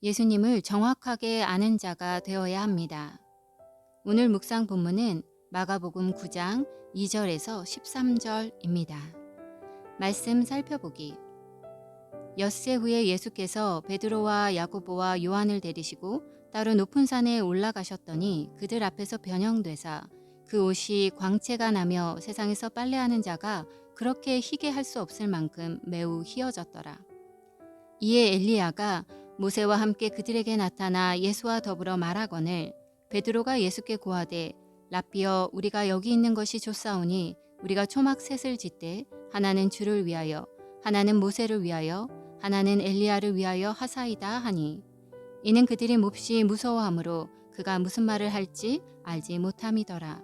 예수님을 정확하게 아는 자가 되어야 합니다. 오늘 묵상 본문은 마가복음 9장 2절에서 13절입니다. 말씀 살펴보기. 엿새 후에 예수께서 베드로와 야고보와 요한을 데리시고 따로 높은 산에 올라가셨더니 그들 앞에서 변형되사 그 옷이 광채가 나며 세상에서 빨래하는 자가 그렇게 희게 할 수 없을 만큼 매우 희어졌더라. 이에 엘리야가 모세와 함께 그들에게 나타나 예수와 더불어 말하거늘 베드로가 예수께 고하되 라삐여 우리가 여기 있는 것이 좋사오니 우리가 초막 셋을 짓되 하나는 주를 위하여 하나는 모세를 위하여 하나는 엘리야를 위하여 하사이다 하니 이는 그들이 몹시 무서워하므로 그가 무슨 말을 할지 알지 못함이더라.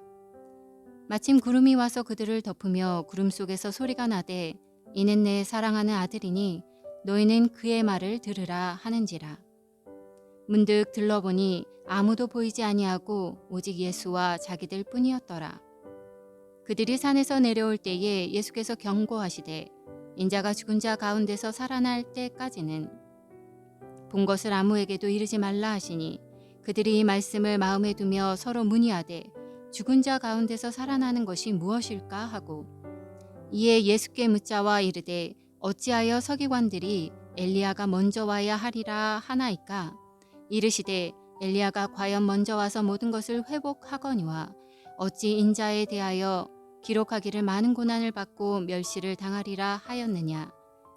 마침 구름이 와서 그들을 덮으며 구름 속에서 소리가 나되 이는 내 사랑하는 아들이니 너희는 그의 말을 들으라 하는지라. 문득 들러보니 아무도 보이지 아니하고 오직 예수와 자기들 뿐이었더라. 그들이 산에서 내려올 때에 예수께서 경고하시되 인자가 죽은 자 가운데서 살아날 때까지는 본 것을 아무에게도 이르지 말라 하시니 그들이 이 말씀을 마음에 두며 서로 문의하되 죽은 자 가운데서 살아나는 것이 무엇일까 하고 이에 예수께 묻자와 이르되 어찌하여 서기관들이 엘리야가 먼저 와야 하리라 하나이까? 이르시되 엘리야가 과연 먼저 와서 모든 것을 회복하거니와 어찌 인자에 대하여 기록하기를 많은 고난을 받고 멸시를 당하리라 하였느냐.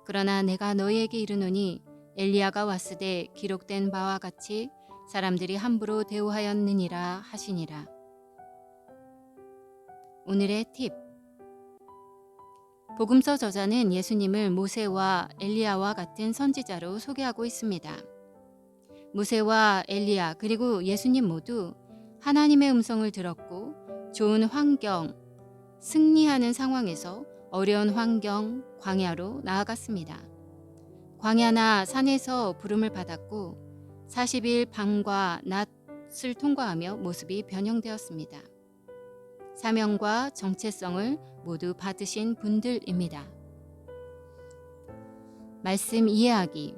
그러나 내가 너희에게 이르노니 엘리야가 왔으되 기록된 바와 같이 사람들이 함부로 대우하였느니라 하시니라. 오늘의 팁. 복음서 저자는 예수님을 모세와 엘리야와 같은 선지자로 소개하고 있습니다. 모세와 엘리야 그리고 예수님 모두 하나님의 음성을 들었고 좋은 환경, 승리하는 상황에서 어려운 환경, 광야로 나아갔습니다. 광야나 산에서 부름을 받았고 40일 밤과 낮을 통과하며 모습이 변형되었습니다. 사명과 정체성을 모두 받으신 분들입니다. 말씀 이해하기.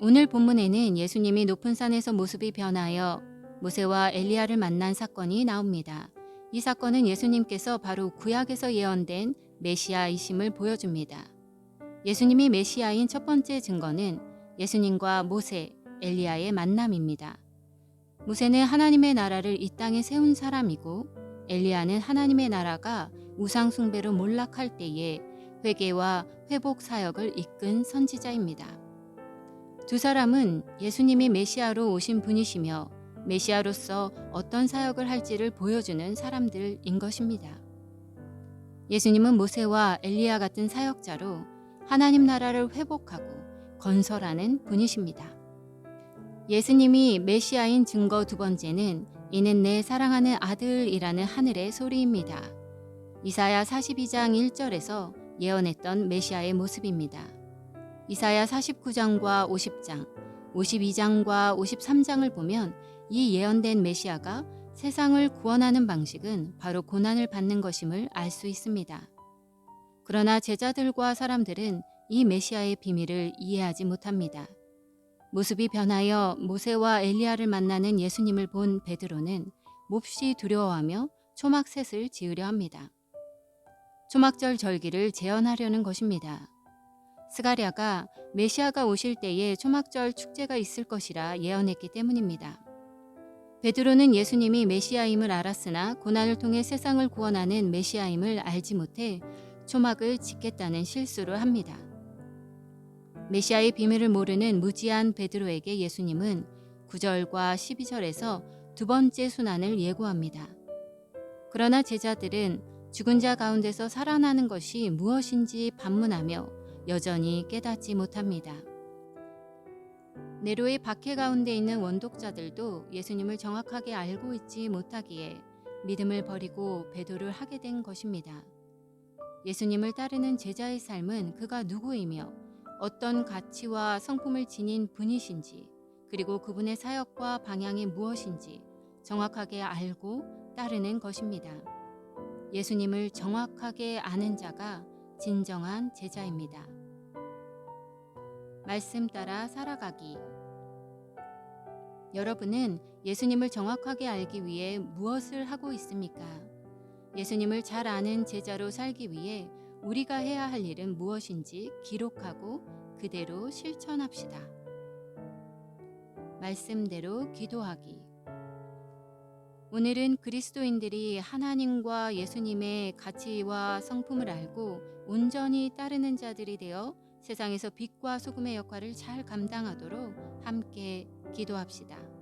오늘 본문에는 예수님이 높은 산에서 모습이 변하여 모세와 엘리야를 만난 사건이 나옵니다. 이 사건은 예수님께서 바로 구약에서 예언된 메시아이심을 보여줍니다. 예수님이 메시아인 첫 번째 증거는 예수님과 모세, 엘리야의 만남입니다. 모세는 하나님의 나라를 이 땅에 세운 사람이고 엘리야는 하나님의 나라가 우상 숭배로 몰락할 때에 회개와 회복 사역을 이끈 선지자입니다. 두 사람은 예수님이 메시아로 오신 분이시며 메시아로서 어떤 사역을 할지를 보여주는 사람들인 것입니다. 예수님은 모세와 엘리야 같은 사역자로 하나님 나라를 회복하고 건설하는 분이십니다. 예수님이 메시아인 증거 두 번째는 이는 내 사랑하는 아들이라는 하늘의 소리입니다. 이사야 42장 1절에서 예언했던 메시아의 모습입니다. 이사야 49장과 50장, 52장과 53장을 보면 이 예언된 메시아가 세상을 구원하는 방식은 바로 고난을 받는 것임을 알 수 있습니다. 그러나 제자들과 사람들은 이 메시아의 비밀을 이해하지 못합니다. 모습이 변하여 모세와 엘리야를 만나는 예수님을 본 베드로는 몹시 두려워하며 초막셋을 지으려 합니다. 초막절 절기를 재현하려는 것입니다. 스가랴가 메시아가 오실 때에 초막절 축제가 있을 것이라 예언했기 때문입니다. 베드로는 예수님이 메시아임을 알았으나 고난을 통해 세상을 구원하는 메시아임을 알지 못해 초막을 짓겠다는 실수를 합니다. 메시아의 비밀을 모르는 무지한 베드로에게 예수님은 9절과 12절에서 두 번째 순환을 예고합니다. 그러나 제자들은 죽은 자 가운데서 살아나는 것이 무엇인지 반문하며 여전히 깨닫지 못합니다. 네로의 박해 가운데 있는 원독자들도 예수님을 정확하게 알고 있지 못하기에 믿음을 버리고 배도를 하게 된 것입니다. 예수님을 따르는 제자의 삶은 그가 누구이며 어떤 가치와 성품을 지닌 분이신지 그리고 그분의 사역과 방향이 무엇인지 정확하게 알고 따르는 것입니다. 예수님을 정확하게 아는 자가 진정한 제자입니다. 말씀 따라 살아가기. 여러분은 예수님을 정확하게 알기 위해 무엇을 하고 있습니까? 예수님을 잘 아는 제자로 살기 위해 우리가 해야 할 일은 무엇인지 기록하고 그대로 실천합시다. 말씀대로 기도하기. 오늘은 그리스도인들이 하나님과 예수님의 가치와 성품을 알고 온전히 따르는 자들이 되어 세상에서 빛과 소금의 역할을 잘 감당하도록 함께 기도합시다.